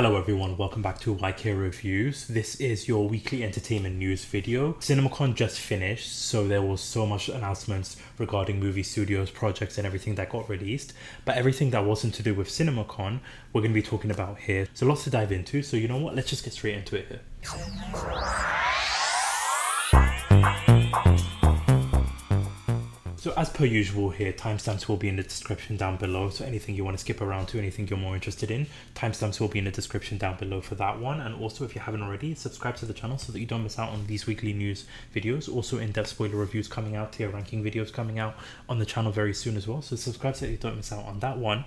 Hello everyone, welcome back to YK Reviews. This is your weekly entertainment news video. CinemaCon just finished, so there was so much announcements regarding movie studios, projects and everything that got released. But everything that wasn't to do with CinemaCon, we're going to be talking about here. So lots to dive into, so you know what, let's just get straight into it here. So as per usual here, timestamps will be in the description down below. So anything you want to skip around to, anything you're more interested in, timestamps will be in the description down below for that one. And also if you haven't already, subscribe to the channel so that you don't miss out on these weekly news videos. Also in-depth spoiler reviews coming out, tier ranking videos coming out on the channel very soon as well. So subscribe so that you don't miss out on that one.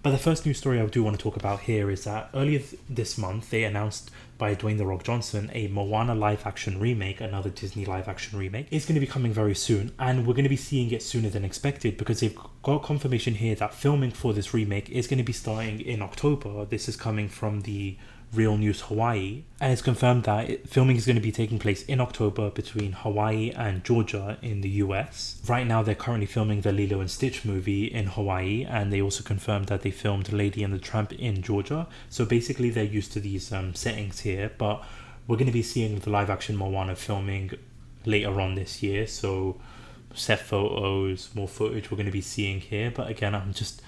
But the first news story I do want to talk about here is that earlier this month, they announced by Dwayne "The Rock" Johnson a Moana live-action remake, another Disney live-action remake. It's going to be coming very soon, and we're going to be seeing it sooner than expected because they've got confirmation here that filming for this remake is going to be starting in October. This is coming from the Real News Hawaii, and it's confirmed that filming is going to be taking place in October between Hawaii and Georgia in the US. Right now they're currently filming the Lilo and Stitch movie in Hawaii, and they also confirmed that they filmed Lady and the Tramp in Georgia. So basically they're used to these settings here, but we're going to be seeing the live action Moana filming later on this year. So set photos, more footage we're going to be seeing here. But again, I'm just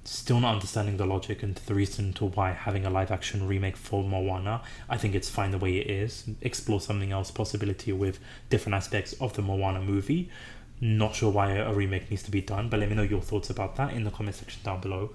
still not understanding the logic and the reason to why having a live action remake for Moana. I think it's fine the way it is. Explore something else, possibility with different aspects of the Moana movie. Not sure why a remake needs to be done, but let me know your thoughts about that in the comment section down below.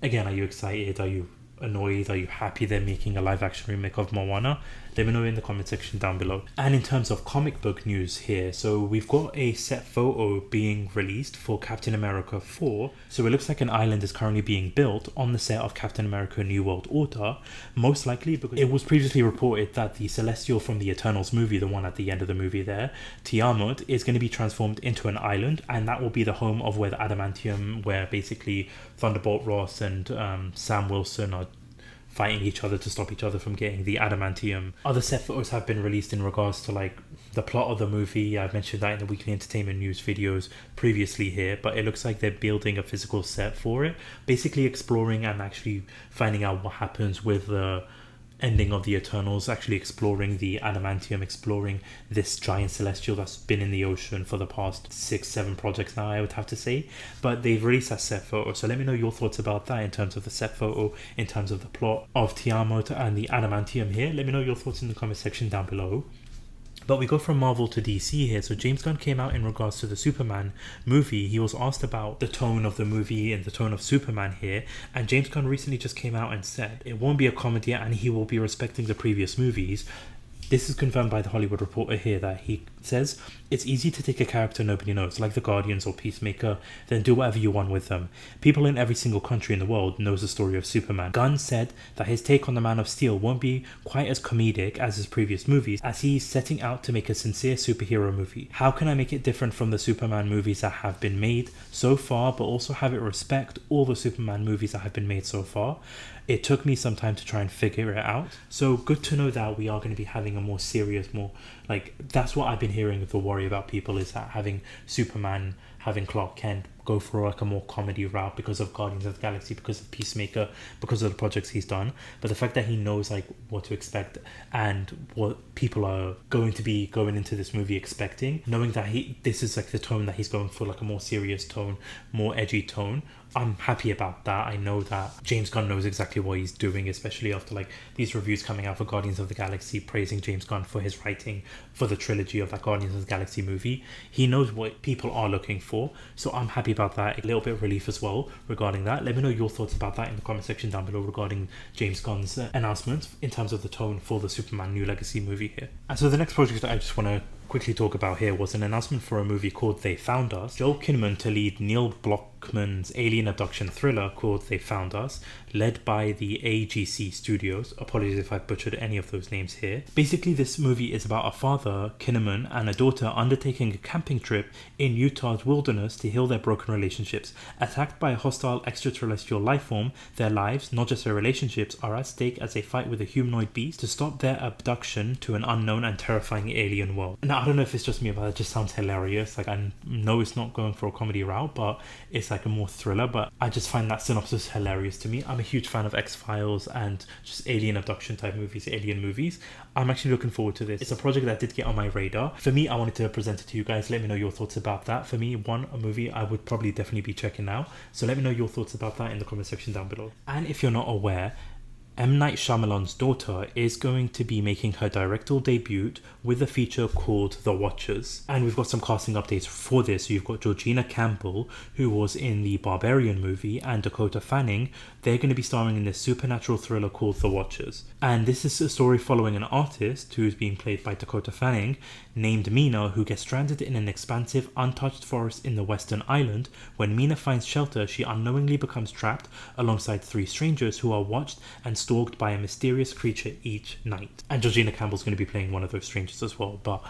Again, are you excited? Are you annoyed? Are you happy they're making a live action remake of Moana? Let me know in the comment section down below. And in terms of comic book news here, so we've got a set photo being released for Captain America 4. So it looks like an island is currently being built on the set of Captain America New World Order, most likely because it was previously reported that the Celestial from the Eternals movie, the one at the end of the movie there, Tiamut, is going to be transformed into an island, and that will be the home of where the Adamantium, where basically Thunderbolt Ross and Sam Wilson are fighting each other to stop each other from getting the adamantium. Other set photos have been released in regards to like the plot of the movie. I've mentioned that in the weekly entertainment news videos previously here, but it looks like they're building a physical set for it, basically exploring and actually finding out what happens with the ending of the Eternals, actually exploring the adamantium, exploring this giant celestial that's been in the ocean for the past 6-7 projects now, I would have to say. But they've released that set photo, so let me know your thoughts about that in terms of the set photo, in terms of the plot of Tiamut and the adamantium here. Let me know your thoughts in the comment section down below. But we go from Marvel to DC here. So James Gunn came out in regards to the Superman movie. He was asked about the tone of the movie and the tone of Superman here. And James Gunn recently just came out and said it won't be a comedy and he will be respecting the previous movies. This is confirmed by the Hollywood Reporter here, that he says, it's easy to take a character nobody knows, like the Guardians or Peacemaker, then do whatever you want with them. People in every single country in the world knows the story of Superman. Gunn said that his take on the Man of Steel won't be quite as comedic as his previous movies, as he's setting out to make a sincere superhero movie. How can I make it different from the Superman movies that have been made so far, but also have it respect all the Superman movies that have been made so far? It took me some time to try and figure it out. So good to know that we are going to be having a more serious, more like, that's what I've been hearing the worry about people, is that having Superman, having Clark Kent go for like a more comedy route because of Guardians of the Galaxy, because of Peacemaker, because of the projects he's done. But the fact that he knows like what to expect and what people are going to be going into this movie expecting, knowing that this is like the tone that he's going for, like a more serious tone, more edgy tone, I'm happy about that. I know that James Gunn knows exactly what he's doing, especially after like these reviews coming out for Guardians of the Galaxy praising James Gunn for his writing for the trilogy of that Guardians of the Galaxy movie. He knows what people are looking for, so I'm happy about that. A little bit of relief as well regarding that. Let me know your thoughts about that in the comment section down below regarding James Gunn's announcement in terms of the tone for the Superman New Legacy movie here. And so the next project that I just want to quickly talk about here was an announcement for a movie called They Found Us. Joel Kinnaman to lead Neil Blockman's alien abduction thriller called They Found Us, led by the AGC Studios. Apologies if I butchered any of those names here. Basically, this movie is about a father, Kinnaman, and a daughter undertaking a camping trip in Utah's wilderness to heal their broken relationships. Attacked by a hostile extraterrestrial life form, their lives, not just their relationships, are at stake as they fight with a humanoid beast to stop their abduction to an unknown and terrifying alien world. Now, I don't know if it's just me, but it just sounds hilarious. Like, I know it's not going for a comedy route, but it's like a more thriller. But I just find that synopsis hilarious to me. I'm a huge fan of X-Files and just alien abduction type movies, alien movies. I'm actually looking forward to this. It's a project that did get on my radar. For me, I wanted to present it to you guys. Let me know your thoughts about that. For me, a movie I would probably definitely be checking out. So let me know your thoughts about that in the comment section down below. And if you're not aware, M. Night Shyamalan's daughter is going to be making her directorial debut with a feature called The Watchers. And we've got some casting updates for this. So you've got Georgina Campbell, who was in the Barbarian movie, and Dakota Fanning. They're going to be starring in this supernatural thriller called The Watchers. And this is a story following an artist who is being played by Dakota Fanning, named Mina, who gets stranded in an expansive, untouched forest in the Western Island. When Mina finds shelter, she unknowingly becomes trapped alongside 3 strangers who are watched and stalked by a mysterious creature each night. And Georgina Campbell's going to be playing one of those strangers as well. But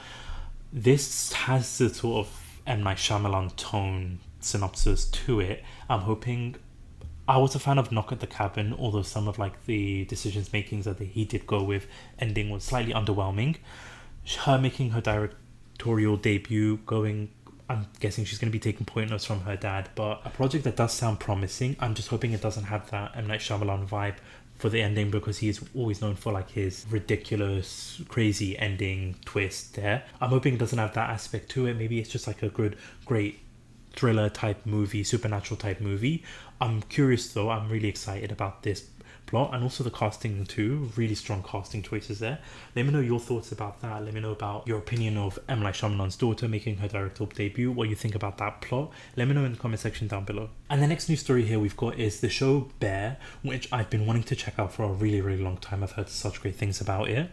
this has the sort of M. Night Shyamalan tone synopsis to it. I'm hoping... I was a fan of Knock at the Cabin, although some of like the decisions makings that he did go with ending was slightly underwhelming. Her making her directorial debut, I'm guessing she's going to be taking pointers from her dad, but a project that does sound promising. I'm just hoping it doesn't have that M. Night Shyamalan vibe for the ending, because he is always known for like his ridiculous, crazy ending twist there. I'm hoping it doesn't have that aspect to it. Maybe it's just like a great thriller type movie, supernatural type movie. I'm curious though. I'm really excited about this plot, and also the casting too. Really strong casting choices there. Let me know your thoughts about that. Let me know about your opinion of M. Night Shyamalan's daughter making her directorial debut, what you think about that plot. Let me know in the comment section down below. And the next news story here we've got is the show Bear, which I've been wanting to check out for a really, really long time. I've heard such great things about it.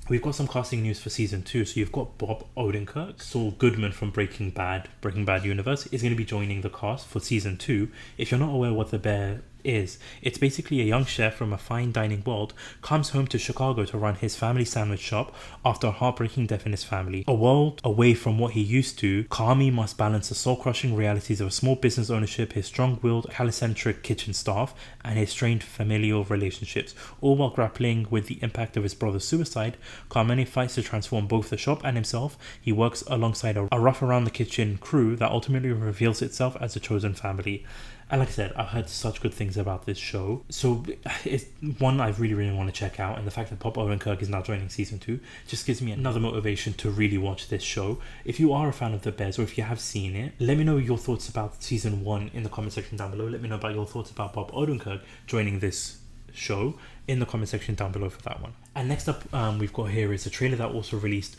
We've got some casting news for season 2. So you've got Bob Odenkirk, Saul Goodman from Breaking Bad universe, is going to be joining the cast for season 2. If you're not aware what The Bear is, it's basically a young chef from a fine dining world comes home to Chicago to run his family sandwich shop after a heartbreaking death in his family. A world away from what he used to, Kami must balance the soul-crushing realities of a small business ownership, his strong-willed, calisthenic kitchen staff, and his strained familial relationships, all while grappling with the impact of his brother's suicide. Carmine fights to transform both the shop and himself. He works alongside a rough around the kitchen crew that ultimately reveals itself as a chosen family. And like I said, I've heard such good things about this show. So it's one I really, really want to check out. And the fact that Bob Odenkirk is now joining season 2 just gives me another motivation to really watch this show. If you are a fan of The Bears, or if you have seen it, let me know your thoughts about season 1 in the comment section down below. Let me know about your thoughts about Bob Odenkirk joining this show in the comment section down below for that one. And next up, we've got here is a trailer that also released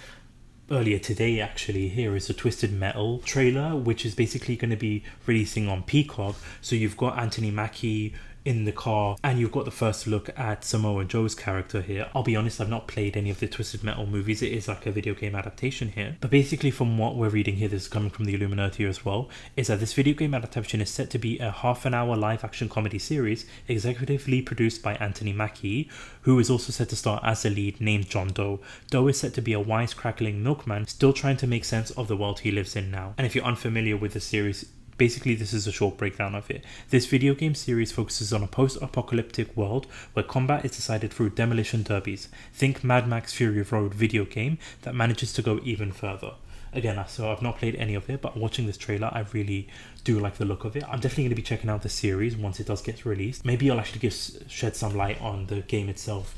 earlier today. Actually, here is a Twisted Metal trailer, which is basically going to be releasing on Peacock. So you've got Anthony Mackie in the car, and you've got the first look at Samoa Joe's character here. I'll be honest, I've not played any of the Twisted Metal movies. It is like a video game adaptation here, but basically from what we're reading here, this is coming from the Illuminati as well, is that this video game adaptation is set to be a half-an-hour live-action comedy series executively produced by Anthony Mackie, who is also set to star as the lead, named John Doe. Doe is set to be a wise-crackling milkman still trying to make sense of the world he lives in now. And if you're unfamiliar with the series, basically, this is a short breakdown of it. This video game series focuses on a post-apocalyptic world where combat is decided through demolition derbies. Think Mad Max Fury Road video game that manages to go even further. Again, so I've not played any of it, but watching this trailer, I really do like the look of it. I'm definitely going to be checking out the series once it does get released. Maybe I'll actually shed some light on the game itself.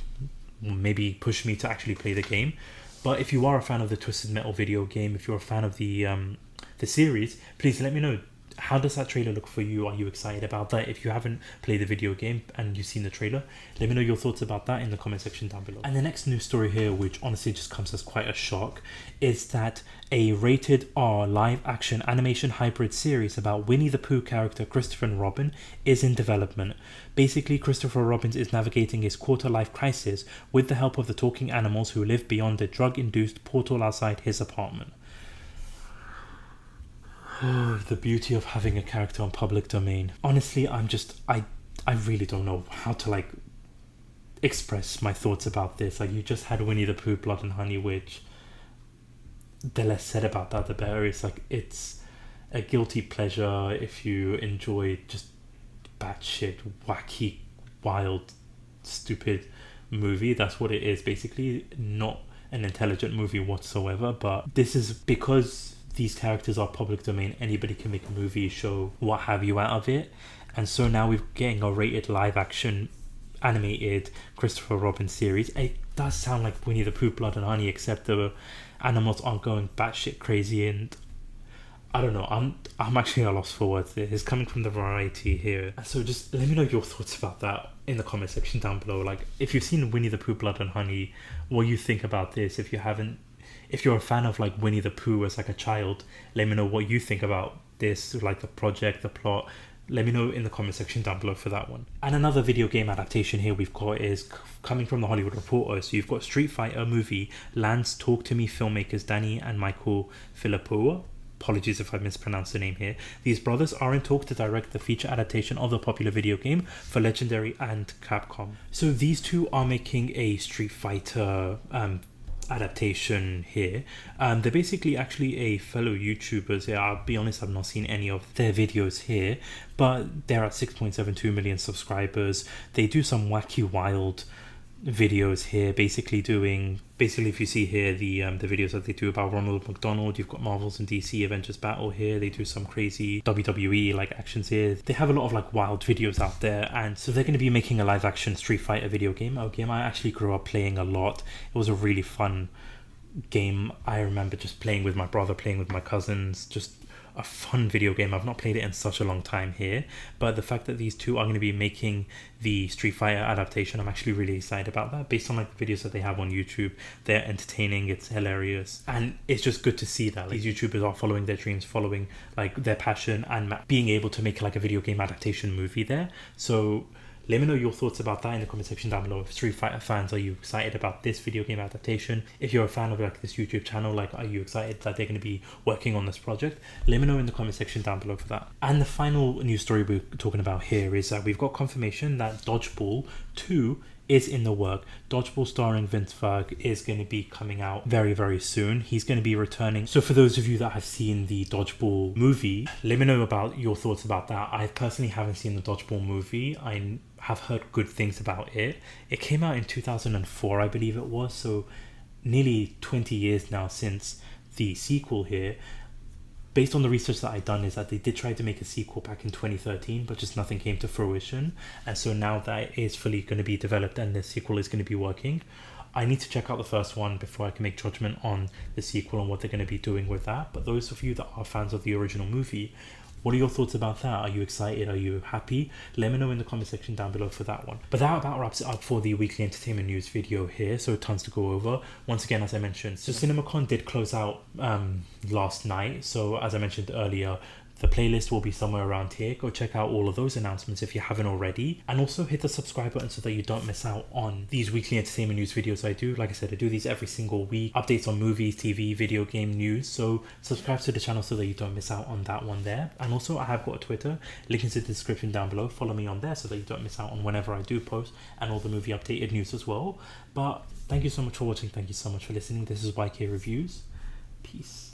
Maybe push me to actually play the game. But if you are a fan of the Twisted Metal video game, if you're a fan of the series, please let me know. How does that trailer look for you? Are you excited about that? If you haven't played the video game and you've seen the trailer, let me know your thoughts about that in the comment section down below. And the next news story here, which honestly just comes as quite a shock, is that a rated R live action animation hybrid series about Winnie the Pooh character Christopherrobin is in development. Basically, Christopherrobin is navigating his quarter-life crisis with the help of the talking animals who live beyond the drug-induced portal outside his apartment. Oh, the beauty of having a character on public domain. Honestly, I really don't know how to like express my thoughts about this. Like, you just had Winnie the Pooh Blood and Honey, which the less said about that the better. It's like, it's a guilty pleasure if you enjoy just batshit wacky wild stupid movie. That's what it is, basically. Not an intelligent movie whatsoever, but this is because these characters are public domain. Anybody can make a movie, show, what have you out of it. And so now we're getting a rated live action animated Christopher Robin series. It does sound like Winnie the Pooh Blood and Honey, except the animals aren't going batshit crazy, and I don't know, I'm actually at a loss for words there. It's coming from the variety here. So just let me know your thoughts about that in the comment section down below. Like, if you've seen Winnie the Pooh Blood and Honey, what you think about this. If you haven't, if you're a fan of like Winnie the Pooh as like a child, let me know what you think about this, like the project, the plot. Let me know in the comment section down below for that one. And another video game adaptation here we've got is coming from the Hollywood Reporter. So you've got Street Fighter movie lands Talk to Me filmmakers Danny and Michael Filippo. Apologies if I mispronounced the name here. These brothers are in talk to direct the feature adaptation of the popular video game for Legendary and Capcom. So these two are making a Street Fighter adaptation here. They're basically actually a fellow YouTubers here. I'll be honest, I've not seen any of their videos here, but they're at 6.72 million subscribers. They do some wacky wild videos here, basically if you see here the videos that they do about Ronald McDonald, you've got Marvel's and DC Avengers battle here. They do some crazy WWE like actions here. They have a lot of like wild videos out there, and so they're going to be making a live action Street Fighter video game. A game I actually grew up playing a lot. It was a really fun game. I remember just playing with my brother, playing with my cousins, just a fun video game. I've not played it in such a long time here, but the fact that these two are going to be making the Street Fighter adaptation, I'm actually really excited about that. Based on like the videos that they have on YouTube, they're entertaining, it's hilarious, and it's just good to see that like, these YouTubers are following their dreams, following like their passion, and being able to make like a video game adaptation movie there. So let me know your thoughts about that in the comment section down below. If Street Fighter fans, are you excited about this video game adaptation? If you're a fan of like this YouTube channel, like, are you excited that they're going to be working on this project? Let me know in the comment section down below for that. And the final news story we're talking about here is that we've got confirmation that Dodgeball 2 is in the work. Dodgeball starring Vince Vaughn is going to be coming out very, very soon. He's going to be returning. So for those of you that have seen the Dodgeball movie, let me know about your thoughts about that. I personally haven't seen the Dodgeball movie. I have heard good things about it. It came out in 2004, I believe it was. So nearly 20 years now since the sequel here. Based on the research that I've done, is that they did try to make a sequel back in 2013, but just nothing came to fruition. And so now that it is fully going to be developed and the sequel is going to be working, I need to check out the first one before I can make judgment on the sequel and what they're going to be doing with that. But those of you that are fans of the original movie, what are your thoughts about that? Are you excited? Are you happy? Let me know in the comment section down below for that one. But that about wraps it up for the weekly entertainment news video here. So tons to go over. Once again, as I mentioned, so CinemaCon did close out last night. So as I mentioned earlier, the playlist will be somewhere around here. Go check out all of those announcements if you haven't already. And also hit the subscribe button so that you don't miss out on these weekly entertainment news videos I do. Like I said, I do these every single week. Updates on movies, TV, video game news. So subscribe to the channel so that you don't miss out on that one there. And also I have got a Twitter. Link is in the description down below. Follow me on there so that you don't miss out on whenever I do post and all the movie updated news as well. But thank you so much for watching. Thank you so much for listening. This is YK Reviews. Peace.